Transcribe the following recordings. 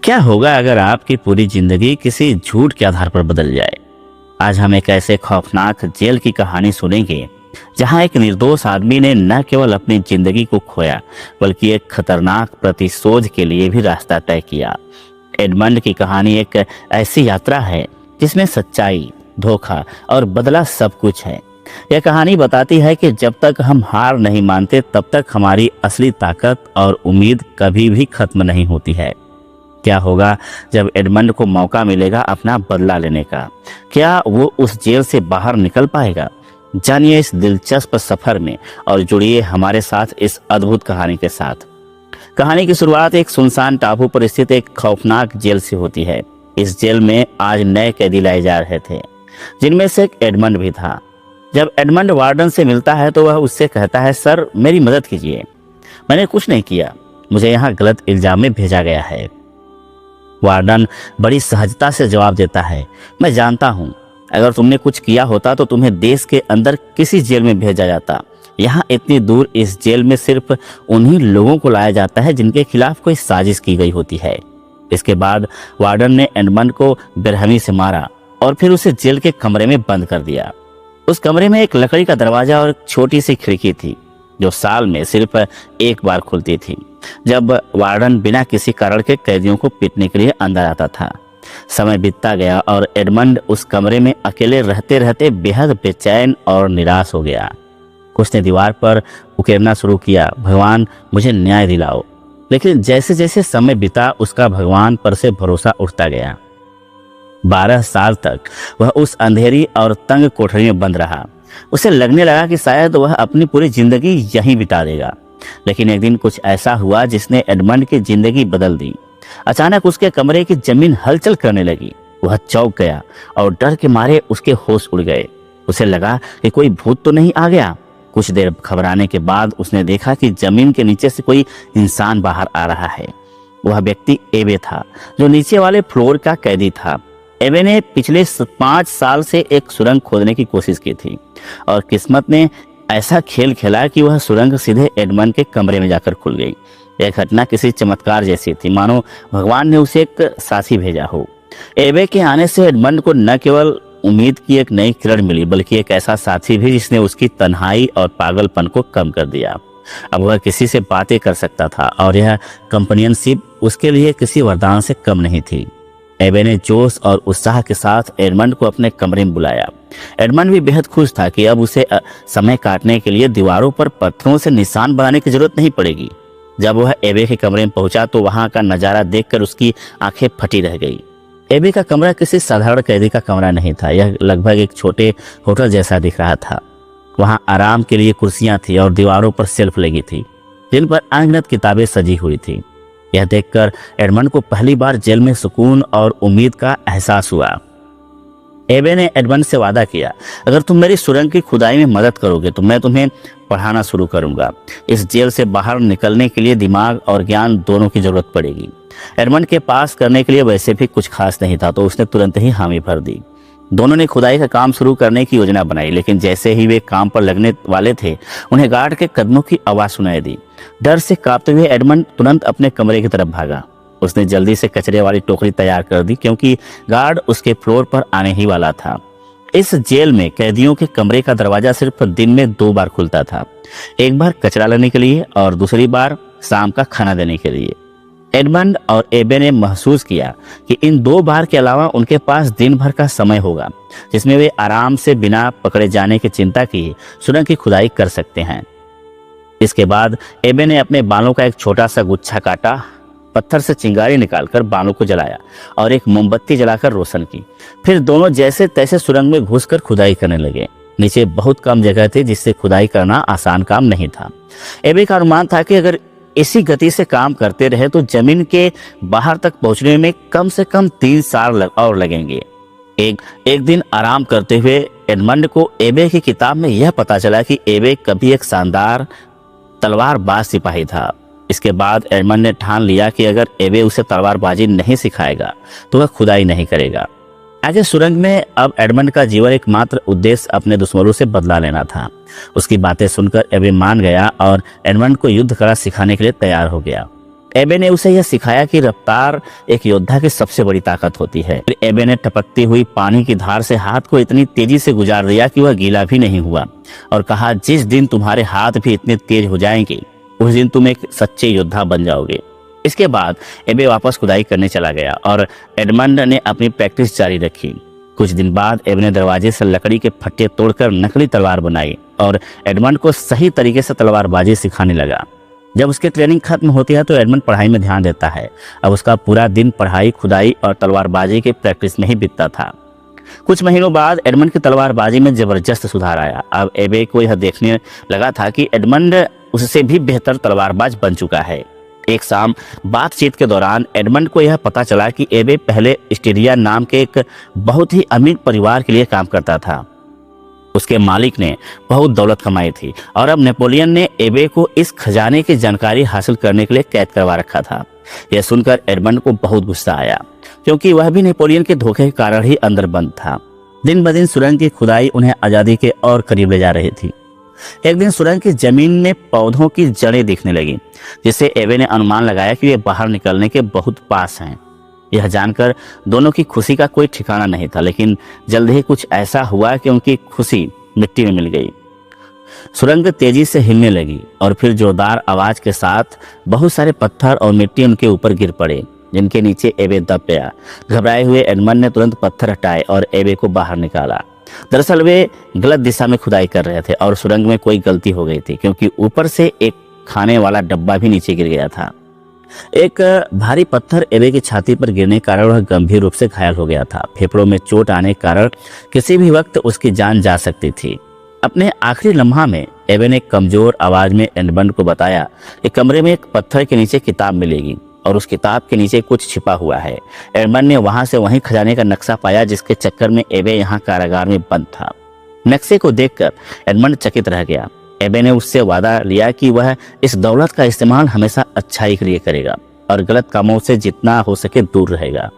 क्या होगा अगर आपकी पूरी जिंदगी किसी झूठ के आधार पर बदल जाए? आज हम एक ऐसे खौफनाक जेल की कहानी सुनेंगे जहां एक निर्दोष आदमी ने न केवल अपनी जिंदगी को खोया बल्कि एक खतरनाक प्रतिशोध के लिए भी रास्ता तय किया। एडमंड की कहानी एक ऐसी यात्रा है जिसमें सच्चाई, धोखा और बदला सब कुछ है। यह कहानी बताती है कि जब तक हम हार नहीं मानते तब तक हमारी असली ताकत और उम्मीद कभी भी खत्म नहीं होती है। क्या होगा जब एडमंड को मौका मिलेगा अपना बदला लेने का? क्या वो उस जेल से बाहर निकल पाएगा? जानिए इस दिलचस्प सफर में और जुड़िए हमारे साथ इस अद्भुत कहानी के साथ। कहानी की शुरुआत एक सुनसान टापू पर स्थित एक खौफनाक जेल से होती है। इस जेल में आज नए कैदी लाए जा रहे थे, जिनमें से एक एडमंड भी था। जब एडमंड वार्डन से मिलता है तो वह उससे कहता है, सर मेरी मदद कीजिए, मैंने कुछ नहीं किया, मुझे यहाँ गलत इल्जाम में भेजा गया है। वार्डन बड़ी सहजता से जवाब देता है, मैं जानता हूँ, अगर तुमने कुछ किया होता तो तुम्हें देश के अंदर किसी जेल में भेजा जाता। यहाँ इतनी दूर इस जेल में सिर्फ उन्हीं लोगों को लाया जाता है जिनके खिलाफ कोई साजिश की गई होती है। इसके बाद वार्डन ने एडमंड को बेरहमी से मारा और फिर उसे जेल के कमरे में बंद कर दिया। उस कमरे में एक लकड़ी का दरवाजा और एक छोटी सी खिड़की थी जो साल में सिर्फ एक बार खुलती थी, जब वार्डन बिना किसी कारण के कैदियों को पीटने के लिए अंदर आता था। समय बीतता गया और एडमंड उस कमरे में अकेले रहते रहते बेहद बेचैन और निराश हो गया। उसने दीवार पर उकेरना शुरू किया, भगवान मुझे न्याय दिलाओ। लेकिन जैसे जैसे समय बीता उसका भगवान पर से भरोसा उठता गया। 12 साल तक वह उस अंधेरी और तंग कोठरी में बंद रहा। उसे लगने लगा कि शायद वह अपनी पूरी जिंदगी यहीं बिता देगा। लेकिन एक दिन कुछ ऐसा हुआ जिसने एडमंड की जिंदगी बदल दी। अचानक उसके कमरे की जमीन हलचल करने लगी। वह चौंक गया और डर के मारे उसके होश उड़ गए। उसे लगा कि कोई भूत तो नहीं आ गया। कुछ देर घबराने के बाद उसने देखा कि जमीन के नीचे से कोई इंसान बाहर आ रहा है। वह व्यक्ति एबे था, जो नीचे वाले फ्लोर का कैदी था। एबे ने पिछले 5 साल से एक सुरंग खोदने की कोशिश की थी और किस्मत ने ऐसा खेल खेला कि वह सुरंग सीधे एडमंड के कमरे में जाकर खुल गई। यह घटना किसी चमत्कार जैसी थी, मानो भगवान ने उसे एक साथी भेजा हो। एबे के आने से एडमंड को न केवल उम्मीद की एक नई किरण मिली बल्कि एक ऐसा साथी भी जिसने उसकी तन्हाई और पागलपन को कम कर दिया। अब वह किसी से बातें कर सकता था और यह कंपेनियनशिप उसके लिए किसी वरदान से कम नहीं थी। एबे ने जोश और उत्साह के साथ एडमंड को अपने कमरे में बुलाया। एडमंड भी बेहद खुश था कि अब उसे समय काटने के लिए दीवारों पर पत्थरों से निशान बनाने की जरूरत नहीं पड़ेगी। जब वह एबे के कमरे में पहुंचा तो वहां का नजारा देखकर उसकी आंखें फटी रह गई। एबे का कमरा किसी साधारण कैदी का कमरा नहीं था, यह लगभग एक छोटे होटल जैसा दिख रहा था। वहां आराम के लिए कुर्सियां थी और दीवारों पर शेल्फ लगी थी जिन पर अनगिनत किताबें सजी हुई थी। यह देखकर एडमंड को पहली बार जेल में सुकून और उम्मीद का एहसास हुआ। एबे ने एडमंड से वादा किया, अगर तुम मेरी सुरंग की खुदाई में मदद करोगे तो मैं तुम्हें पढ़ाना शुरू करूंगा। इस जेल से बाहर निकलने के लिए दिमाग और ज्ञान दोनों की जरूरत पड़ेगी। एडमंड के पास करने के लिए वैसे भी कुछ खास नहीं था, तो उसने तुरंत ही हामी भर दी। दोनों ने खुदाई का काम शुरू करने की योजना बनाई, लेकिन जैसे ही वे काम पर लगने वाले थे उन्हें गार्ड के कदमों की आवाज सुनाई दी। डर से कांपते हुए एडमंड तुरंत अपने कमरे की तरफ भागा। उसने जल्दी से कचरे वाली टोकरी तैयार कर दी क्योंकि गार्ड उसके फ्लोर पर आने ही वाला था। इस जेल में कैदियों के कमरे का दरवाजा सिर्फ दिन में 2 बार खुलता था, एक बार कचरा लेने के लिए और दूसरी बार शाम का खाना देने के लिए। एडमंड और एबे ने महसूस किया कि इन 2 बार के अलावा उनके पास दिन भर का समय होगा जिसमें वे आराम से बिना पकड़े जाने की चिंता किए सुरंग की खुदाई कर सकते हैं। इसके बाद एबे ने अपने बालों का एक छोटा सा गुच्छा काटा, पत्थर से चिंगारी निकालकर बालों को जलाया और एक मोमबत्ती जलाकर रोशन की। फिर दोनों जैसे तैसे सुरंग में घुसकर खुदाई करने लगे। नीचे बहुत कम जगह थी जिससे खुदाई करना आसान काम नहीं था। एबे का अनुमान था कि अगर इसी गति से काम करते रहे तो जमीन के बाहर तक पहुंचने में कम से कम 3 साल और लगेंगे। एक दिन आराम करते हुए एडमंड को एबे की किताब में यह पता चला कि एबे कभी एक शानदार तलवारबाज सिपाही था। इसके बाद एडमंड ने ठान लिया कि अगर एबे उसे तलवारबाजी नहीं सिखाएगा तो वह खुदाई नहीं करेगा। आगे सुरंग में अब एडमंड का जीवन एकमात्र उद्देश्य अपने दुश्मनों से बदला लेना था। उसकी बातें सुनकर एबे मान गया और एडमंड को युद्ध कला सिखाने के लिए तैयार हो गया। एबे ने उसे यह सिखाया कि रफ्तार एक योद्धा की सबसे बड़ी ताकत होती है। फिर एबे ने टपकती हुई पानी की धार से हाथ को इतनी तेजी से गुजार दिया कि वह गीला भी नहीं हुआ और कहा, जिस दिन तुम्हारे हाथ भी इतने तेज हो जाएंगे उस दिन तुम एक सच्चे योद्धा बन जाओगे। इसके बाद एबे वापस खुदाई करने चला गया और एडमंड ने अपनी प्रैक्टिस जारी रखी। कुछ दिन बाद एबे ने दरवाजे से लकड़ी के फट्टे तोड़कर नकली तलवार बनाई और एडमंड को सही तरीके से तलवारबाजी सिखाने लगा। जब उसकी ट्रेनिंग खत्म होती है तो एडमंड पढ़ाई में ध्यान देता है। अब उसका पूरा दिन पढ़ाई, खुदाई और तलवारबाजी के प्रैक्टिस में ही बीतता था। कुछ महीनों बाद एडमंड की तलवारबाजी में जबरदस्त सुधार आया। अब एबे को यह देखने लगा था कि एडमंड उससे भी बेहतर तलवारबाज बन चुका है। एक शाम बातचीत के दौरान एडमंड को यह पता चला कि एबे पहले स्टीरिया नाम के एक बहुत ही अमीर परिवार के लिए काम करता था। उसके मालिक ने बहुत दौलत कमाई थी और अब नेपोलियन ने एबे को इस खजाने की जानकारी हासिल करने के लिए कैद करवा रखा था। यह सुनकर एडमंड को बहुत गुस्सा आया, क्योंकि वह भी नेपोलियन के धोखे के कारण ही अंदर बंद था। दिन ब दिन सुरंग की खुदाई उन्हें आजादी के और करीब ले जा रही थी। एक दिन सुरंग की जमीन में पौधों की जड़ें दिखने लगी, जिससे एबे ने अनुमान लगाया कि वे बाहर निकलने के बहुत पास हैं। यह जानकर दोनों की खुशी का कोई ठिकाना नहीं था, लेकिन जल्द ही कुछ ऐसा हुआ कि उनकी खुशी मिट्टी में मिल गई। सुरंग तेजी से हिलने लगी और फिर जोरदार आवाज के साथ बहुत सारे पत्थर और मिट्टी उनके ऊपर गिर पड़े, जिनके नीचे एबे दब गया। घबराए हुए एडमंड ने तुरंत पत्थर हटाए और एबे को बाहर निकाला। दरअसल वे गलत दिशा में खुदाई कर रहे थे और सुरंग में कोई गलती हो गई थी, क्योंकि ऊपर से एक खाने वाला डब्बा भी नीचे गिर गया था। एक भारी पत्थर एबे की छाती पर गिरने के कारण वह गंभीर रूप से घायल हो गया था। फेफड़ों में चोट आने के कारण किसी भी वक्त उसकी जान जा सकती थी। अपने आखिरी लम्हा में एबे ने कमजोर आवाज में एडमंड को बताया कि कमरे में एक पत्थर के नीचे किताब मिलेगी और उस किताब के नीचे कुछ छिपा हुआ है। एडमंड ने वहां से वहीं खजाने का नक्शा पाया, जिसके चक्कर में एबे यहाँ कारागार में बंद था। नक्शे को देखकर एडमंड चकित रह गया। एबे ने उससे वादा लिया कि वह इस दौलत का इस्तेमाल हमेशा अच्छाई के लिए करेगा और गलत कामों से जितना हो सके दूर रहेगा।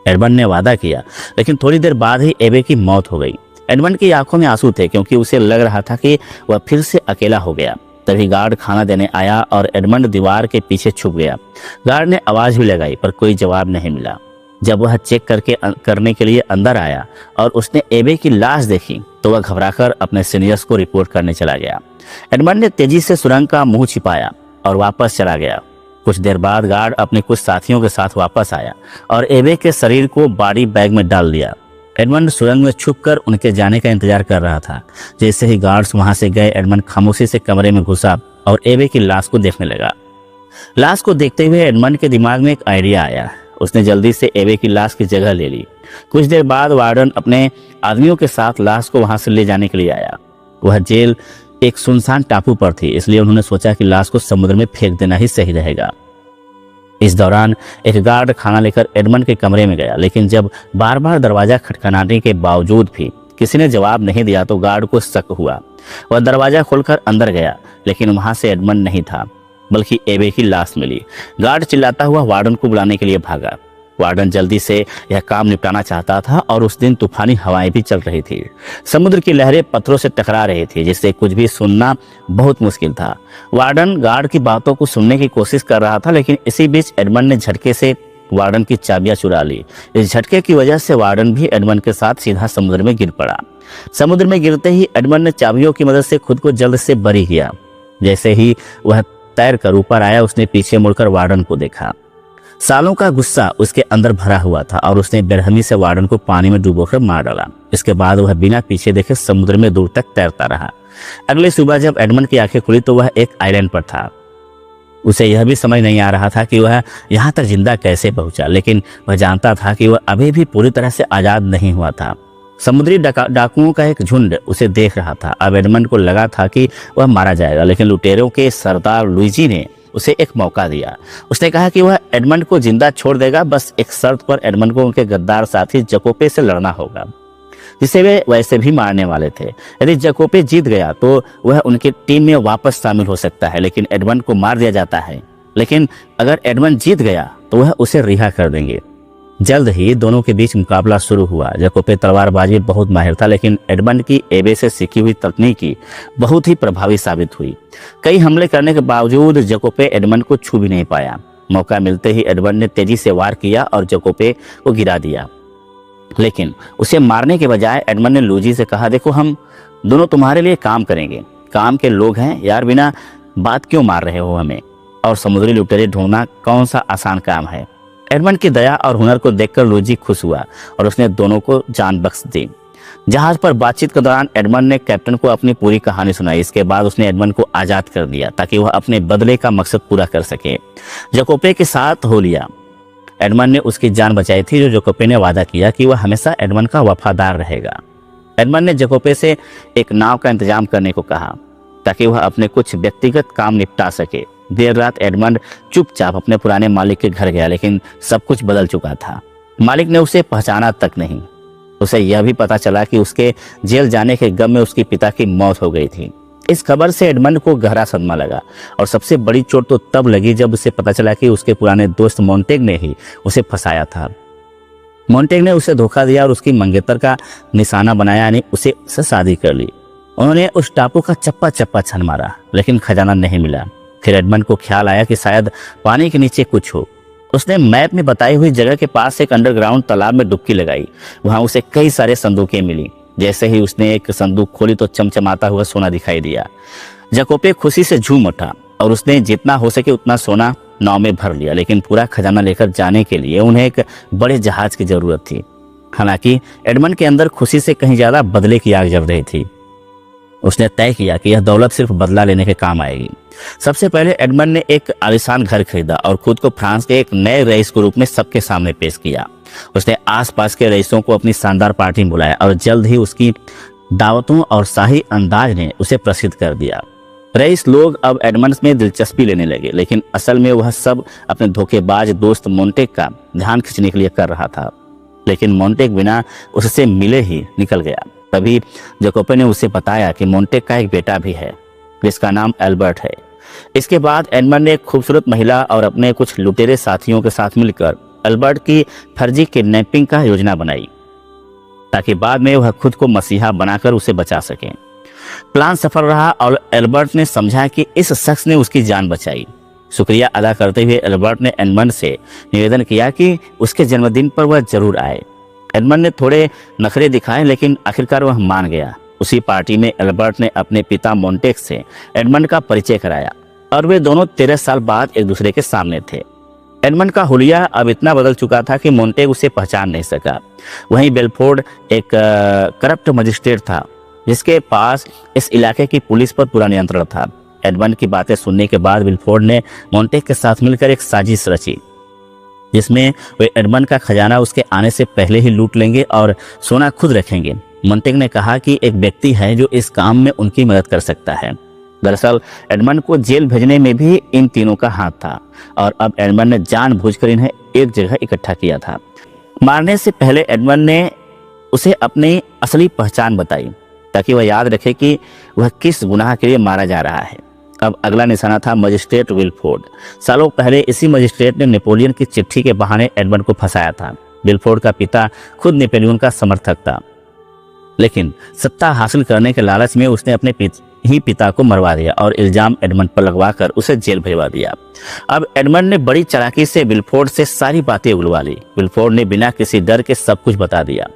एडमंड ने वादा किया, लेकिन थोड़ी देर बाद ही एबे की मौत हो गई। एडमंड की आंखों में आंसू थे, क्योंकि उसे लग रहा था कि वह फिर से अकेला हो गया। तभी गार्ड खाना देने आया और एडमंड दीवार के पीछे छुप गया। गार्ड ने आवाज भी लगाई, पर कोई जवाब नहीं मिला। जब वह चेक करने के लिए अंदर आया और उसने एबे की लाश देखी, तो वह घबराकर अपने सीनियर्स को रिपोर्ट करने चला गया। एडमंड ने तेजी से सुरंग का मुंह छिपाया और वापस चला गया। कुछ देर बाद गार्ड अपने कुछ साथियों के साथ वापस आया और एबे के शरीर को बॉडी बैग में डाल दिया। एडमंड सुरंग में छुपकर उनके जाने का इंतजार कर रहा था। जैसे ही गार्ड्स वहां से गए, एडमंड खामोशी से कमरे में घुसा और एबे की लाश को देखने लगा। लाश को देखते हुए एडमंड के दिमाग में एक आइडिया आया। उसने जल्दी से एबे की लाश की जगह ले ली। कुछ देर बाद वार्डन अपने आदमियों के साथ लाश को वहां से ले जाने के लिए आया। वह जेल एक सुनसान टापू पर थी, इसलिए उन्होंने सोचा कि लाश को समुद्र में फेंक देना ही सही रहेगा। इस दौरान एक गार्ड खाना लेकर एडमंड के कमरे में गया, लेकिन जब बार बार दरवाजा खटखटाने के बावजूद भी किसी ने जवाब नहीं दिया तो गार्ड को शक हुआ। वह दरवाजा खोलकर अंदर गया, लेकिन वहां से एडमंड नहीं था, बल्कि एबे की लाश मिली। गार्ड चिल्लाता हुआ वार्डन को बुलाने के लिए भागा। वार्डन जल्दी से यह काम निपटाना चाहता था और उस दिन तूफानी हवाएं भी चल रही थी। समुद्र की लहरें पत्थरों से टकरा रही थी, जिससे कुछ भी सुनना बहुत मुश्किल था। वार्डन गार्ड की बातों को सुनने की कोशिश कर रहा था, लेकिन इसी बीच एडमंड ने झटके से वार्डन की चाबियां चुरा ली। इस झटके की वजह से वार्डन भी एडमंड के साथ सीधा समुद्र में गिर पड़ा। समुद्र में गिरते ही एडमंड ने चाबियों की मदद से खुद को जल्द से बरी किया। जैसे ही वह तैर कर ऊपर आया, उसने पीछे मुड़कर वार्डन को देखा। सालों का गुस्सा उसके अंदर भरा हुआ था और उसने बेरहमी से वार्डन को पानी में डुबोकर मार डाला। इसके बाद वह बिना पीछे देखे समुद्र में दूर तक तैरता रहा। अगली सुबह जब एडमंड की आंखें खुली तो वह एक आइलैंड पर था। उसे यह भी समझ नहीं आ रहा था कि वह यहाँ तक जिंदा कैसे पहुंचा, लेकिन वह जानता था कि वह अभी भी पूरी तरह से आजाद नहीं हुआ था। समुद्री डाकुओं का एक झुंड उसे देख रहा था। अब एडमंड को लगा था कि वह मारा जाएगा, लेकिन लुटेरों के सरदार लुइजी ने उसे एक मौका दिया। उसने कहा कि वह एडमंड को जिंदा छोड़ देगा, बस एक शर्त पर एडमंड को उनके गद्दार साथी जकोपे से लड़ना होगा, जिसे वे वैसे भी मारने वाले थे। यदि जकोपे जीत गया तो वह उनकी टीम में वापस शामिल हो सकता है, लेकिन एडमंड को मार दिया जाता है। लेकिन अगर एडमंड जीत गया तो वह उसे रिहा कर देंगे। जल्द ही दोनों के बीच मुकाबला शुरू हुआ। जैकोपे तलवारबाजी बहुत माहिर था, लेकिन एडमंड की एबे से सीखी हुई तकनीकी बहुत ही प्रभावी साबित हुई। कई हमले करने के बावजूद जैकोपे एडमंड को छू भी नहीं पाया। मौका मिलते ही एडमंड ने तेजी से वार किया और जैकोपे को गिरा दिया, लेकिन उसे मारने के बजाय एडमंड ने लूजी से कहा, देखो हम दोनों तुम्हारे लिए काम करेंगे, काम के लोग हैं यार, बिना बात क्यों मार रहे हो हमें, और समुद्री लुटेरे ढूंढना कौन सा आसान काम है। एडमंड की दया और हुनर को देखकर लूजी खुश हुआ और उसने दोनों को जान बख्श दी। जहाज पर बातचीत के दौरान एडमंड ने कैप्टन को अपनी पूरी कहानी सुनाई। इसके बाद उसने एडमंड को आजाद कर दिया ताकि वह अपने बदले का मकसद पूरा कर सके। जैकोपे के साथ हो लिया। एडमंड ने उसकी जान बचाई थी, जो जैकोपे ने वादा किया कि वह हमेशा एडमंड का वफादार रहेगा। एडमंड ने जैकोपे से एक नाव का इंतजाम करने को कहा ताकि वह अपने कुछ व्यक्तिगत काम निपटा सके। देर रात एडमंड चुपचाप अपने पुराने मालिक के घर गया, लेकिन सब कुछ बदल चुका था। मालिक ने उसे पहचाना तक नहीं। उसे यह भी पता चला कि उसके जेल जाने के गम में उसके पिता की मौत हो गई थी। इस खबर से एडमंड को गहरा सदमा लगा और सबसे बड़ी चोट तो तब लगी जब उसे पता चला कि उसके पुराने दोस्त मोंटेग ने ही उसे फंसाया था। मोंटेग ने उसे धोखा दिया और उसकी मंगेतर का निशाना बनाया, यानी उसे उससे शादी कर ली। उन्होंने उस टापू का चप्पा चप्पा छन मारा, लेकिन खजाना नहीं मिला। फिर एडमंड को ख्याल आया कि शायद पानी के नीचे कुछ हो। उसने मैप में बताई हुई जगह के पास एक अंडरग्राउंड तालाब में डुबकी लगाई। वहां उसे कई सारे संदूकें मिली। जैसे ही उसने एक संदूक खोली तो चमचमाता हुआ सोना दिखाई दिया। जैकोपे खुशी से झूम उठा और उसने जितना हो सके उतना सोना नाव में भर लिया, लेकिन पूरा खजाना लेकर जाने के लिए उन्हें एक बड़े जहाज की जरूरत थी। हालांकि एडमंड के अंदर खुशी से कहीं ज्यादा बदले की आग जल रही थी। उसने तय किया कि यह दौलत सिर्फ बदला लेने के काम आएगी। सबसे पहले एडमंड ने एक आलीशान घर खरीदा और खुद को फ्रांस के एक नए रईस के रूप में सबके सामने पेश किया। उसने आसपास के रईसों को अपनी शानदार पार्टी में बुलाया और जल्द ही उसकी दावतों और शाही अंदाज ने उसे प्रसिद्ध कर दिया। रईस लोग अब एडमंड में दिलचस्पी लेने लगे, लेकिन असल में वह सब अपने धोखेबाज दोस्त मोंटेग का ध्यान खींचने के लिए कर रहा था। लेकिन मोंटेग बिना उससे मिले ही निकल गया। तभी जैकोपे ने उसे बताया कि मोंटेग का एक बेटा भी है जिसका नाम एल्बर्ट है। इसके बाद एडमंड ने एक खूबसूरत महिला और अपने कुछ लुटेरे साथियों के साथ मिलकर एल्बर्ट की फर्जी किडनैपिंग का योजना बनाई ताकि बाद में वह खुद को मसीहा बनाकर उसे बचा सके। प्लान सफल रहा और एल्बर्ट ने समझा कि इस शख्स ने उसकी जान बचाई। शुक्रिया अदा करते हुए एल्बर्ट ने एडमंड से निवेदन किया कि उसके जन्मदिन पर वह जरूर आए। एडमंड ने थोड़े नखरे दिखाए, लेकिन आखिरकार वह मान गया। उसी पार्टी में एल्बर्ट ने अपने पिता मोंटेग से एडमंड का परिचय कराया और वे दोनों 13 साल बाद एक दूसरे के सामने थे। एडमंड का हुलिया अब इतना बदल चुका था कि मोंटेग उसे पहचान नहीं सका। वहीं बेलफोर्ड एक करप्ट मजिस्ट्रेट था जिसके पास इस इलाके की पुलिस पर पूरा नियंत्रण था। एडमंड की बातें सुनने के बाद बेलफोर्ड ने मोंटेग के साथ मिलकर एक साजिश रची जिसमें वे एडमंड का खजाना उसके आने से पहले ही लूट लेंगे और सोना खुद रखेंगे। मोंटेग ने कहा कि एक व्यक्ति है जो इस काम में उनकी मदद कर सकता है। दरअसल एडमंड को जेल भेजने में भी इन तीनों का हाथ था और अब एडमंड ने जानबूझकर इन्हें एक जगह इकट्ठा किया था। मारने से पहले एडमंड ने उसे अपनी असली पहचान बताई ताकि वह याद रखे कि वह किस गुनाह के लिए मारा जा रहा है। अब अगला निशाना था मजिस्ट्रेट विलफोर्ड। सालों पहले इसी मजिस्ट्रेट ने नेपोलियन की चिट्ठी के बहाने एडमंड को फंसाया था। विलफोर्ड का पिता खुद नेपोलियन का समर्थक था, लेकिन सत्ता हासिल करने के लालच में उसने अपने पिता को मरवा दिया और इल्जाम एडमंड पर लगवाकर उसे जेल भिजवा दिया। अब एडमंड ने बड़ी चालाकी से विलफोर्ड से सारी बातें उगलवा ली। विलफोर्ड ने बिना किसी डर के सब कुछ बता दिया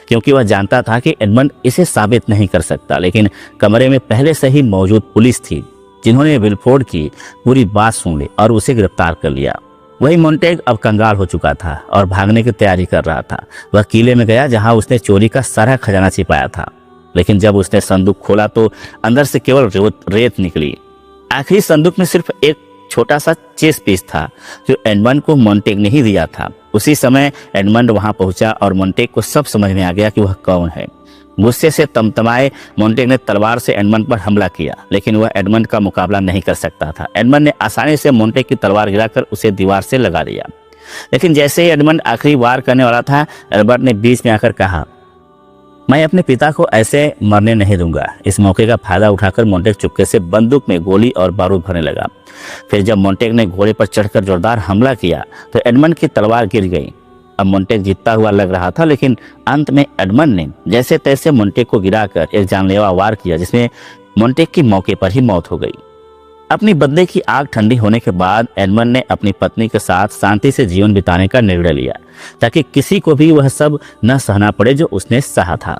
क्योंकि वह जानता था कि एडमंड इसे साबित नहीं कर सकता। लेकिन कमरे में पहले से ही मौजूद पुलिस थी जिन्होंने विलफोर्ड की पूरी बात सुन ली और उसे गिरफ्तार कर लिया। वही मोंटेग अब कंगाल हो चुका था और भागने की तैयारी कर रहा था। वह किले में गया जहां उसने चोरी का सारा खजाना छिपाया था, लेकिन जब उसने संदूक खोला तो अंदर से केवल रेत निकली। आखिरी संदूक में सिर्फ एक छोटा सा चेस पीस था जो एडमंड को मोंटेग ने ही दिया था। उसी समय एडमंड वहां पहुंचा और मोंटेग को सब समझ में आ गया कि वह कौन है। गुस्से से तमतमाए मोंटेग ने तलवार से एडमंड पर हमला किया, लेकिन वह एडमंड का मुकाबला नहीं कर सकता था। एडमंड ने आसानी से मोंटेग की तलवार गिराकर उसे दीवार से लगा दिया। लेकिन जैसे ही एडमंड आखिरी वार करने वाला था, एल्बर्ट ने बीच में आकर कहा, मैं अपने पिता को ऐसे मरने नहीं दूंगा। इस मौके का फायदा उठाकर मोंटेग चुपके से बंदूक में गोली और बारूद भरने लगा। फिर जब मोंटेग ने घोड़े पर चढ़कर जोरदार हमला किया तो एडमंड की तलवार गिर गई। अब मोंटेक जीतता हुआ लग रहा था, लेकिन अंत में एडमंड ने जैसे तैसे मोंटेक को गिराकर एक जानलेवा वार किया, जिसमें मोंटेक की मौके पर ही मौत हो गई। अपनी बदले की आग ठंडी होने के बाद एडमंड ने अपनी पत्नी के साथ शांति से जीवन बिताने का निर्णय लिया, ताकि किसी को भी वह सब न सहना पड़े जो उसने सहा था।